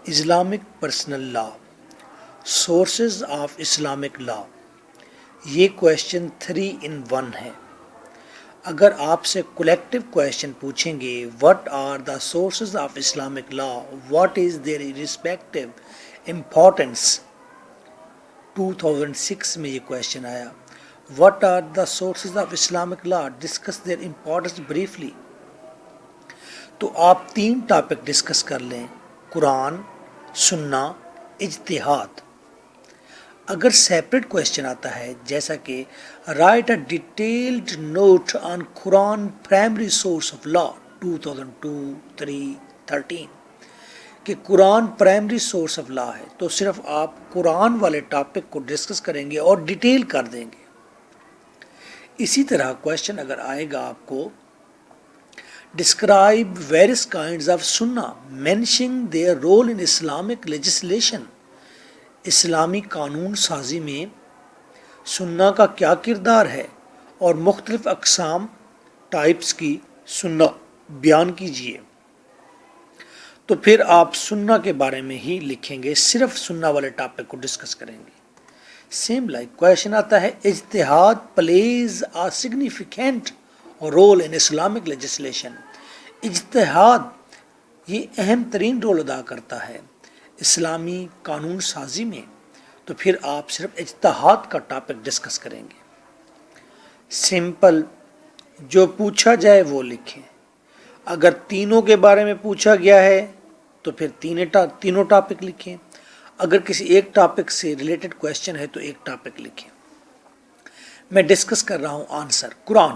Islamic personal law, sources of Islamic لا، یہ question 3 in 1 ہے۔ اگر آپ سے کولیکٹو کویشچن پوچھیں گے what are the sources of Islamic law, what is their respective importance, 2006 میں یہ کویشچن آیا، what are the sources of Islamic law, discuss their importance briefly. تو آپ 3 ٹاپک ڈسکس کر لیں، قرآن، سنہ، اجتہاد۔ اگر سیپریٹ کویشچن آتا ہے جیسا کہ write a detailed note on Quran primary source of law 2002، 3، 13 کہ Quran primary source of law ہے، تو صرف آپ قرآن والے ٹاپک کو ڈسکس کریں گے اور ڈیٹیل کر دیں گے۔ اسی طرح کویشچن اگر آئے گا آپ کو describe various kinds of sunnah mentioning their role in Islamic legislation، اسلامی قانون سازی میں سنہ کا کیا کردار ہے اور مختلف اقسام ٹائپس کی سنہ بیان کیجیے، تو پھر آپ سنہ کے بارے میں ہی لکھیں گے، صرف سنہ والے ٹاپک کو ڈسکس کریں گے۔ سیم لائک کویشچن آتا ہے ijtihad plays a significant role in Islamic legislation, اجتہاد یہ اہم ترین رول ادا کرتا ہے اسلامی قانون سازی میں، تو پھر آپ صرف اجتہاد کا ٹاپک ڈسکس کریں گے۔ سمپل، جو پوچھا جائے وہ لکھیں۔ اگر تینوں کے بارے میں پوچھا گیا ہے تو پھر تینوں ٹاپک لکھیں، اگر کسی ایک ٹاپک سے ریلیٹڈ کویشچن ہے تو ایک ٹاپک لکھیں۔ میں ڈسکس کر رہا ہوں آنسر، قرآن۔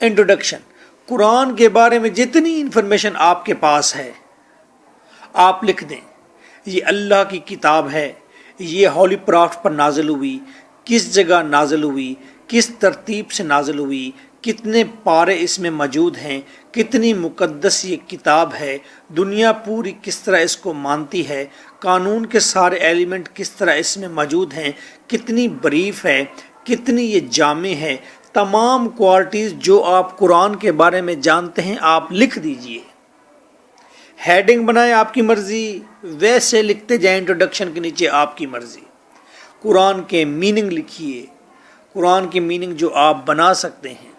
انٹروڈکشن، قرآن کے بارے میں جتنی انفارمیشن آپ کے پاس ہے آپ لکھ دیں۔ یہ اللہ کی کتاب ہے، یہ ہولی پرافٹ پر نازل ہوئی، کس جگہ نازل ہوئی، کس ترتیب سے نازل ہوئی، کتنے پارے اس میں موجود ہیں، کتنی مقدس یہ کتاب ہے، دنیا پوری کس طرح اس کو مانتی ہے، قانون کے سارے ایلیمنٹ کس طرح اس میں موجود ہیں، کتنی بریف ہے، کتنی یہ جامع ہے، تمام کوالٹیز جو آپ قرآن کے بارے میں جانتے ہیں آپ لکھ دیجئے۔ ہیڈنگ بنائیں آپ کی مرضی، ویسے لکھتے جائیں انٹروڈکشن کے نیچے آپ کی مرضی۔ قرآن کے میننگ لکھیے، قرآن کی میننگ جو آپ بنا سکتے ہیں۔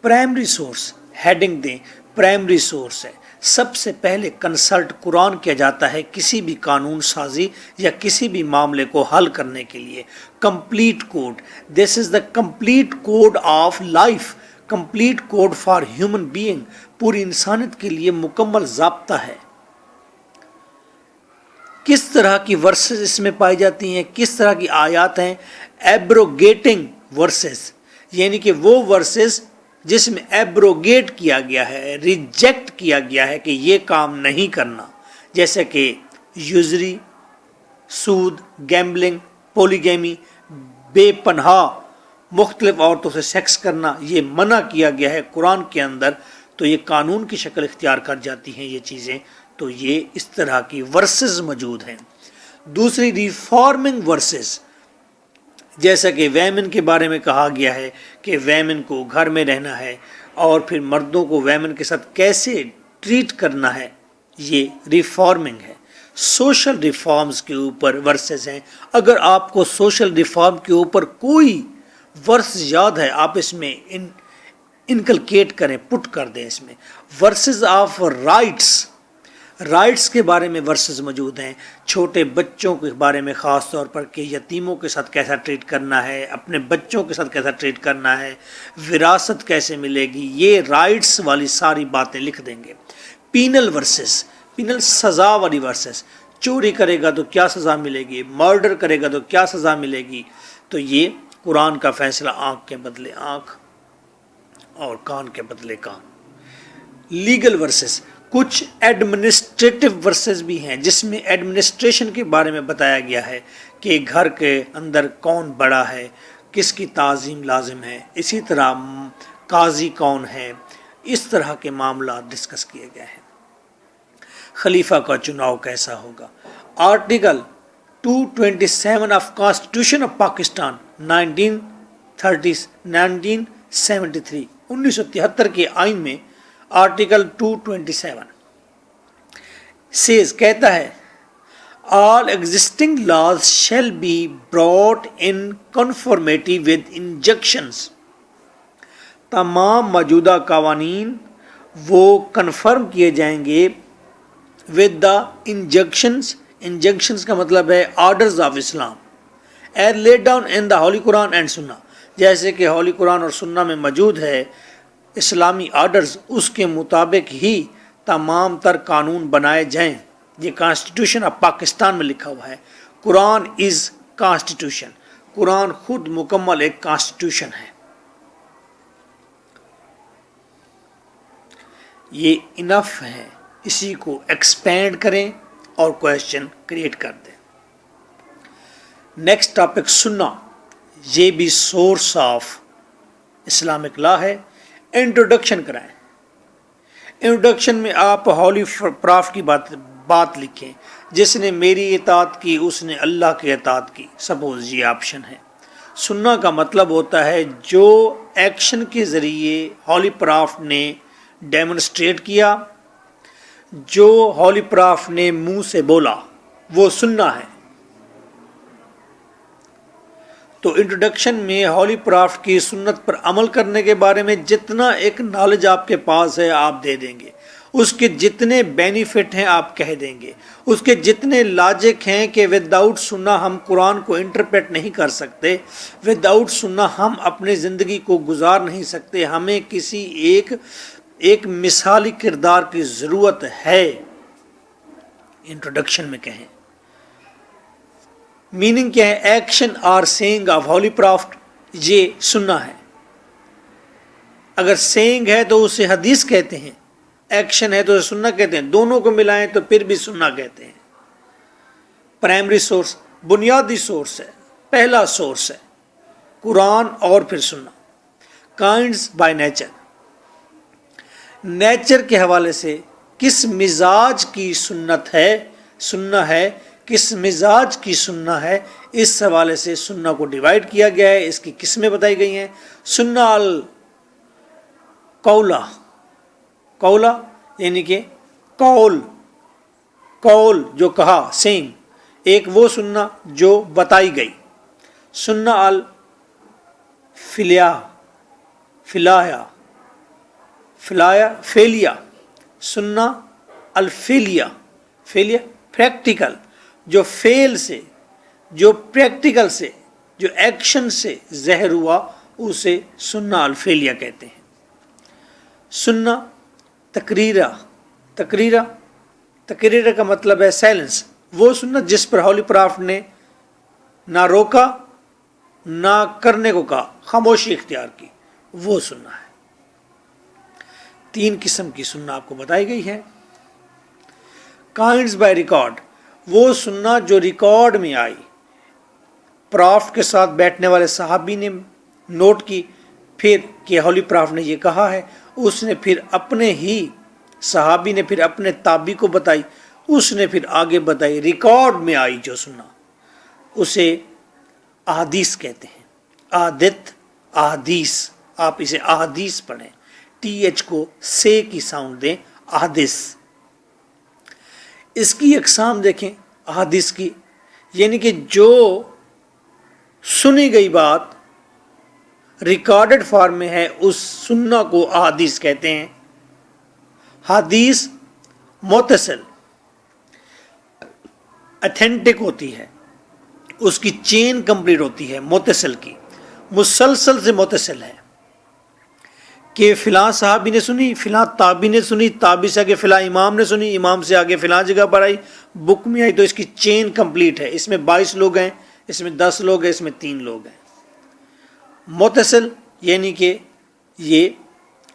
پرائمری سورس، ہیڈنگ دیں پرائمری سورس ہے، سب سے پہلے کنسلٹ قرآن کیا جاتا ہے کسی بھی قانون سازی یا کسی بھی معاملے کو حل کرنے کے لیے۔ Complete code, this is the complete code of life, complete code for human being, پوری انسانیت کے لیے مکمل ضابطہ ہے۔ کس طرح کی ورسز اس میں پائی جاتی ہیں، کس طرح کی آیات ہیں؟ ایبروگیٹنگ ورسز، یعنی کہ وہ ورسز جس میں ایبروگیٹ کیا گیا ہے، ریجیکٹ کیا گیا ہے کہ یہ کام نہیں کرنا، جیسے کہ یوزری، سود، گیمبلنگ، پولیگیمی، بے پناہ مختلف عورتوں سے سیکس کرنا، یہ منع کیا گیا ہے قرآن کے اندر، تو یہ قانون کی شکل اختیار کر جاتی ہیں یہ چیزیں، تو یہ اس طرح کی ورسز موجود ہیں۔ دوسری ریفارمنگ ورسز، جیسا کہ ویمن کے بارے میں کہا گیا ہے کہ ویمن کو گھر میں رہنا ہے اور پھر مردوں کو ویمن کے ساتھ کیسے ٹریٹ کرنا ہے، یہ ریفارمنگ ہے۔ سوشل ریفارمز کے اوپر ورسز ہیں۔ اگر آپ کو سوشل ریفارم کے اوپر کوئی ورس یاد ہے آپ اس میں انکلکیٹ کریں، پٹ کر دیں اس میں۔ ورسز آف رائٹس، رائٹس کے بارے میں ورسز موجود ہیں، چھوٹے بچوں کے بارے میں خاص طور پر کہ یتیموں کے ساتھ کیسا ٹریٹ کرنا ہے، اپنے بچوں کے ساتھ کیسا ٹریٹ کرنا ہے، وراثت کیسے ملے گی، یہ رائٹس والی ساری باتیں لکھ دیں گے۔ پینل ورسز، پینل سزا والی ورسز، چوری کرے گا تو کیا سزا ملے گی، مرڈر کرے گا تو کیا سزا ملے گی، تو یہ قرآن کا فیصلہ آنکھ کے بدلے آنکھ اور کان کے بدلے کان۔ لیگل ورسز، کچھ ایڈمنسٹریٹو ورسز بھی ہیں جس میں ایڈمنسٹریشن کے بارے میں بتایا گیا ہے کہ گھر کے اندر کون بڑا ہے، کس کی تعظیم لازم ہے، اسی طرح قاضی کون ہے، اس طرح کے معاملات ڈسکس کیے گئے ہیں۔ خلیفہ کا چناؤ کیسا ہوگا۔ Article 227 of constitution of Pakistan 1973 1973 کے آئین میں آرٹیکل 227 says کہتا ہے all existing laws shall be brought in conformity with injunctions. تمام موجودہ قوانین وہ کنفرم کیے جائیں گے with the injunctions کا مطلب ہے orders of Islam as laid down in the Holy Quran and Sunnah. جیسے کہ ہولی قرآن اور سنہ میں موجود ہے اسلامی آرڈرز، اس کے مطابق ہی تمام تر قانون بنائے جائیں. یہ کانسٹیٹیوشن آف پاکستان میں لکھا ہوا ہے. قرآن از کانسٹیٹیوشن، قرآن خود مکمل ایک کانسٹیٹیوشن ہے. یہ انف ہے، اسی کو ایکسپینڈ کریں اور کویشچن کریٹ کر دیں. نیکسٹ ٹاپک سنہ، یہ بھی سورس آف اسلامک لا ہے. انٹروڈکشن کرائیں. انٹروڈکشن میں آپ ہولی پراف کی بات لکھیں. جس نے میری اطاعت کی اس نے اللہ کی اطاعت کی. سپوز یہ آپشن ہے. سنہ کا مطلب ہوتا ہے جو ایکشن کے ذریعے ہولی پراف نے ڈیمونسٹریٹ کیا، جو ہولی پراف نے منہ سے بولا، وہ سنہ ہے. تو انٹروڈکشن میں ہولی پراف کی سنت پر عمل کرنے کے بارے میں جتنا ایک نالج آپ کے پاس ہے آپ دے دیں گے. اس کے جتنے بینیفٹ ہیں آپ کہہ دیں گے. اس کے جتنے لاجک ہیں کہ وداؤٹ سنہ ہم قرآن کو انٹرپریٹ نہیں کر سکتے، وداؤٹ سنہ ہم اپنے زندگی کو گزار نہیں سکتے. ہمیں کسی ایک مثالی کردار کی ضرورت ہے. انٹروڈکشن میں کہیں میننگ کیا ہے؟ ایکشن اور سینگ آف ہولی پرافٹ، یہ سنہ ہے. اگر سینگ ہے تو اسے حدیث کہتے ہیں، ایکشن ہے تو اسے سنہ کہتے ہیں. دونوں کو ملائیں تو پھر بھی سنہ کہتے ہیں. پرائمری سورس، بنیادی سورس ہے، پہلا سورس ہے قرآن اور پھر سنہ. کائنڈز بائی نیچر، نیچر کے حوالے سے کس مزاج کی سنت ہے سنہ ہے، کس مزاج کی سنہ ہے، اس حوالے سے سنہ کو ڈیوائڈ کیا گیا ہے. اس کی قسمیں بتائی گئی ہیں. سنہ القولہ، قولہ یعنی کہ قول جو کہا، سینگ. ایک وہ سنہ جو بتائی گئی. سنہ فیلیا، سنہ الفیلیا، پریکٹیکل، جو فیل سے، جو پریکٹیکل سے، جو ایکشن سے ظاہر ہوا اسے سنہ الفیلیا کہتے ہیں. سنہ تقریرہ کا مطلب ہے سائلنس. وہ سنت جس پر ہولی پرافٹ نے نہ روکا نہ کرنے کو کہا، خاموشی اختیار کی، وہ سنہ ہے. 3 قسم کی سنہ آپ کو بتائی گئی ہے. کائنڈز بائی ریکارڈ، وہ سنہ جو ریکارڈ میں آئی، پرافٹ کے ساتھ بیٹھنے والے صحابی نے نوٹ کی، پھر کہ ہولی پرافٹ نے یہ کہا ہے، اس نے پھر اپنے ہی صحابی نے پھر اپنے تابعی کو بتائی، اس نے پھر آگے بتائی. ریکارڈ میں آئی جو سنہ، اسے احادیث کہتے ہیں. احادیث، آپ اسے احادیث پڑھیں، TH کو سے کی ساؤنڈ دیں، احادیث. اس کی اقسام دیکھیں احادیث کی، یعنی کہ جو سنی گئی بات ریکارڈڈ فارم میں ہے اس سنہ کو احادیث کہتے ہیں. حدیث متصل، اتھینٹک ہوتی ہے، اس کی چین کمپلیٹ ہوتی ہے. متصل کی مسلسل سے متصل ہے کہ فلاں صحابی نے سنی، فلاں تابعی نے سنی، تابعی سے آگے فلاں امام نے سنی، امام سے آگے فلاں جگہ پر آئی، بک میں آئی، تو اس کی چین کمپلیٹ ہے. اس میں 22 لوگ ہیں، اس میں 10 لوگ ہیں، اس میں 3 لوگ ہیں. متصل یعنی کہ یہ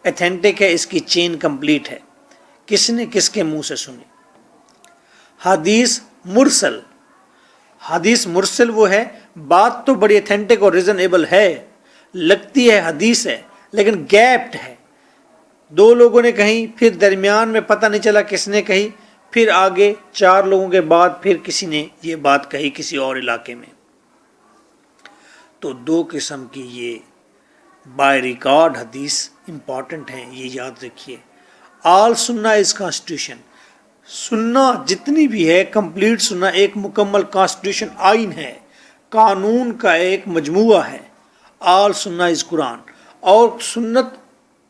ایتھینٹک ہے، اس کی چین کمپلیٹ ہے، کس نے کس کے منہ سے سنی. حدیث مرسل، حدیث مرسل وہ ہے بات تو بڑی ایتھینٹک اور ریزنیبل ہے، لگتی ہے حدیث ہے لیکن گیپڈ ہے. 2 لوگوں نے کہیں، پھر درمیان میں پتہ نہیں چلا کس نے کہی، پھر آگے 4 لوگوں کے بعد پھر کسی نے یہ بات کہی کسی اور علاقے میں. تو 2 قسم کی یہ بائی ریکارڈ حدیث امپورٹنٹ ہیں، یہ یاد رکھیے. آل سنہ از کانسٹیٹیوشن، سننا جتنی بھی ہے کمپلیٹ سننا ایک مکمل کانسٹیٹیوشن آئین ہے، قانون کا ایک مجموعہ ہے. آل سننا از قرآن، اور سنت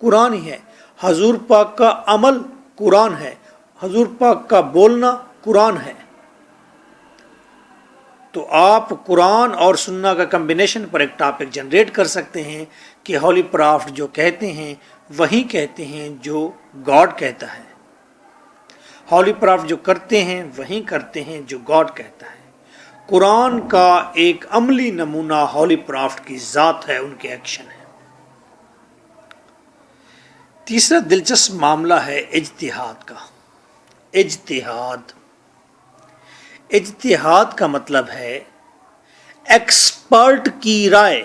قرآن ہی ہے. حضور پاک کا عمل قرآن ہے، حضور پاک کا بولنا قرآن ہے. تو آپ قرآن اور سننا کا کمبینیشن پر ایک ٹاپک جنریٹ کر سکتے ہیں کہ ہولی پرافٹ جو کہتے ہیں وہی کہتے ہیں جو گاڈ کہتا ہے. ہولی پرافٹ جو کرتے ہیں وہی کرتے ہیں جو گاڈ کہتا ہے. قرآن کا ایک عملی نمونہ ہولی پرافٹ کی ذات ہے، ان کے ایکشن ہے. تیسرا دلچسپ معاملہ ہے اجتہاد کا. اجتہاد کا مطلب ہے ایکسپرٹ کی رائے.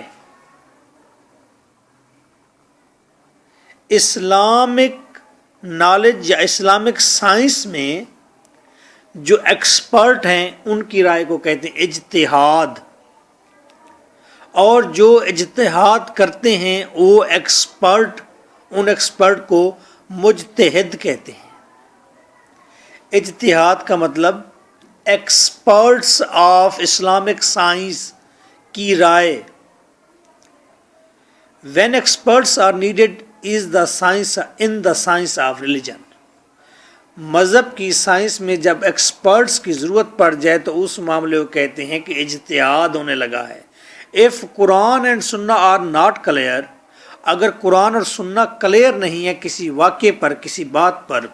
اسلامک نالج یا اسلامک سائنس میں جو ایکسپرٹ ہیں ان کی رائے کو کہتے ہیں اجتہاد. اور جو اجتہاد کرتے ہیں وہ ان ایکسپرٹ کو مجتہد کہتے ہیں. اجتہاد کا مطلب ایکسپرٹس آف اسلامک سائنس کی رائے. When experts are needed is the science in the science of religion. مذہب کی سائنس میں جب ایکسپرٹس کی ضرورت پڑ جائے تو اس معاملے کو کہتے ہیں کہ اجتہاد ہونے لگا ہے. اف قرآن اینڈ سننا آر ناٹ کلیئر، اگر قرآن اور سننا کلیئر نہیں ہے کسی واقعے پر، کسی بات پر،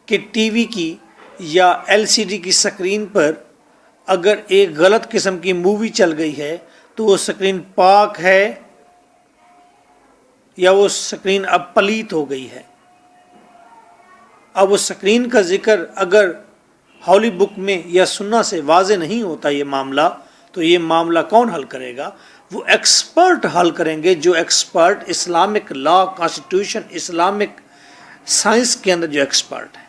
کہ ٹی وی کی یا ایل سی ڈی کی سکرین پر اگر ایک غلط قسم کی مووی چل گئی ہے تو وہ سکرین پاک ہے یا وہ سکرین اب پلیت ہو گئی ہے. اب وہ سکرین کا ذکر اگر ہولی بک میں یا سننا سے واضح نہیں ہوتا یہ معاملہ، تو یہ معاملہ کون حل کرے گا؟ وہ ایکسپرٹ حل کریں گے، جو expert Islamic law, constitution, Islamic science کے اندر جو ایکسپرٹ ہے.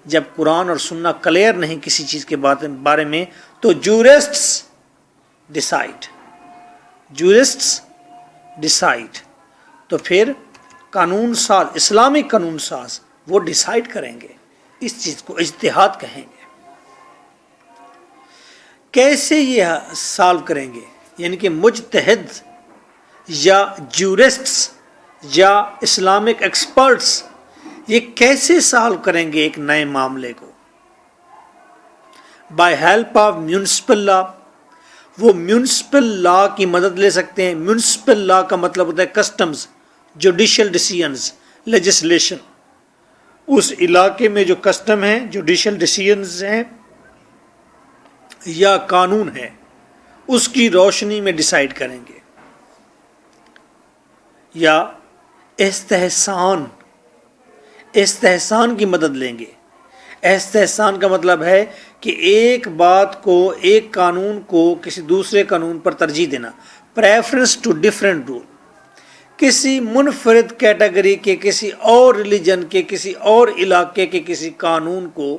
جب قرآن اور سننا کلیئر نہیں کسی چیز کے بارے میں تو جورسٹس ڈیسائیڈ، تو پھر قانون ساز، اسلامی قانون ساز وہ ڈیسائیڈ کریں گے. اس چیز کو اجتہاد کہیں گے. کیسے یہ سالو کریں گے؟ یعنی کہ مجتہد یا جورسٹس یا اسلامک ایکسپرٹس یہ کیسے سالو کریں گے ایک نئے معاملے کو؟ By help of municipal law. وہ میونسپل لا کی مدد لے سکتے ہیں. میونسپل لا کا مطلب ہوتا ہے کسٹمز، جوڈیشل ڈیسیژنز، لیجسلیشن. اس علاقے میں جو کسٹم ہیں، جوڈیشل ڈیسیژنز ہیں یا قانون ہے، اس کی روشنی میں ڈیسائیڈ کریں گے. یا استحسان کی مدد لیں گے. استحسان کا مطلب ہے کہ ایک بات کو، ایک قانون کو کسی دوسرے قانون پر ترجیح دینا. Preference to different rule. کسی منفرد کیٹیگری کے، کسی اور ریلیجن کے، کسی اور علاقے کے کسی قانون کو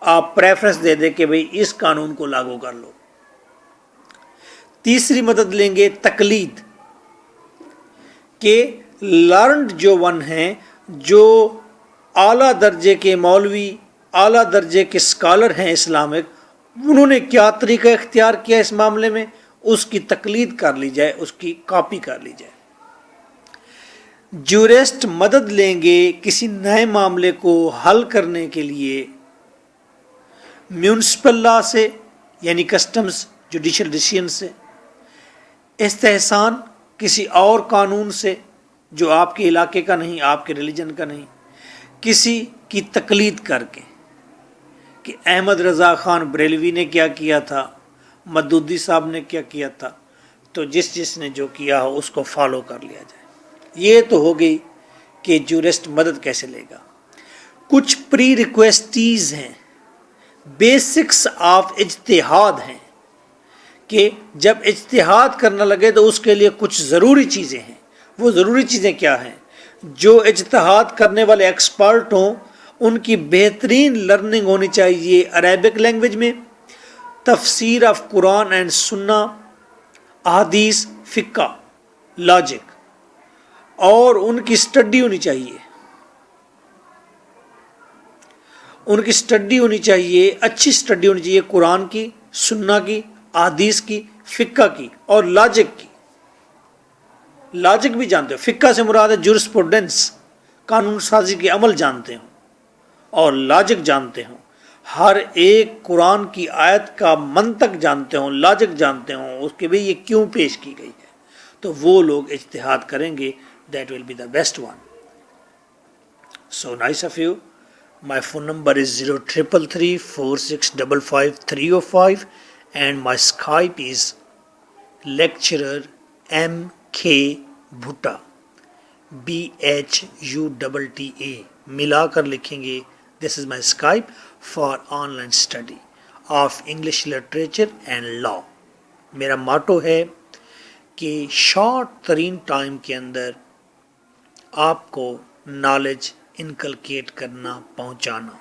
آپ پریفرنس دے دیں کہ بھئی اس قانون کو لاگو کر لو. تیسری مدد لیں گے تقلید، کہ لرنڈ جو ون ہیں، جو اعلیٰ درجے کے مولوی، اعلیٰ درجے کے اسکالر ہیں اسلامک، انہوں نے کیا طریقہ اختیار کیا اس معاملے میں، اس کی تقلید کر لی جائے، اس کی کاپی کر لی جائے. جورسٹ مدد لیں گے کسی نئے معاملے کو حل کرنے کے لیے میونسپل لا سے، یعنی کسٹمز، جوڈیشل ڈیسیژن سے. استحسان کسی اور قانون سے جو آپ کے علاقے کا نہیں، آپ کے ریلیجن کا نہیں، کسی کی تقلید کر کے، کہ احمد رضا خان بریلوی نے کیا کیا تھا، مدودی صاحب نے کیا کیا تھا، تو جس نے جو کیا ہو اس کو فالو کر لیا جائے. یہ تو ہو گئی کہ جورسٹ مدد کیسے لے گا. کچھ پری ریکویسٹیز ہیں، بیسکس آف اجتہاد ہیں، کہ جب اجتہاد کرنا لگے تو اس کے لیے کچھ ضروری چیزیں ہیں. وہ ضروری چیزیں کیا ہیں؟ جو اجتہاد کرنے والے ایکسپرٹ ہوں ان کی بہترین لرننگ ہونی چاہیے عربک لینگویج میں، تفسیر آف قرآن اینڈ سنہ، احادیث، فقہ، لاجک، اور ان کی اسٹڈی ہونی چاہیے. ان کی سٹڈی ہونی چاہیے، اچھی سٹڈی ہونی چاہیے قرآن کی، سنہ کی، احادیث کی، فقہ کی اور لاجک کی. لاجک بھی جانتے ہو، فقہ سے مراد ہے جورسپروڈنس، قانون سازی کے عمل جانتے ہوں اور لاجک جانتے ہوں، ہر ایک قرآن کی آیت کا منطق جانتے ہوں، لاجک جانتے ہوں، اس کے بھی یہ کیوں پیش کی گئی ہے، تو وہ لوگ اجتہاد کریں گے. That will be the best one. So nice of you. My phone number is 03334655 and my Skype is lecturer MK Bhutta, BHUTTA. ملا کر لکھیں گے. This is my Skype for online study of English literature and law. میرا ماٹو ہے کہ short ترین time کے اندر آپ کو نالج انکلکیٹ کرنا، پہنچانا.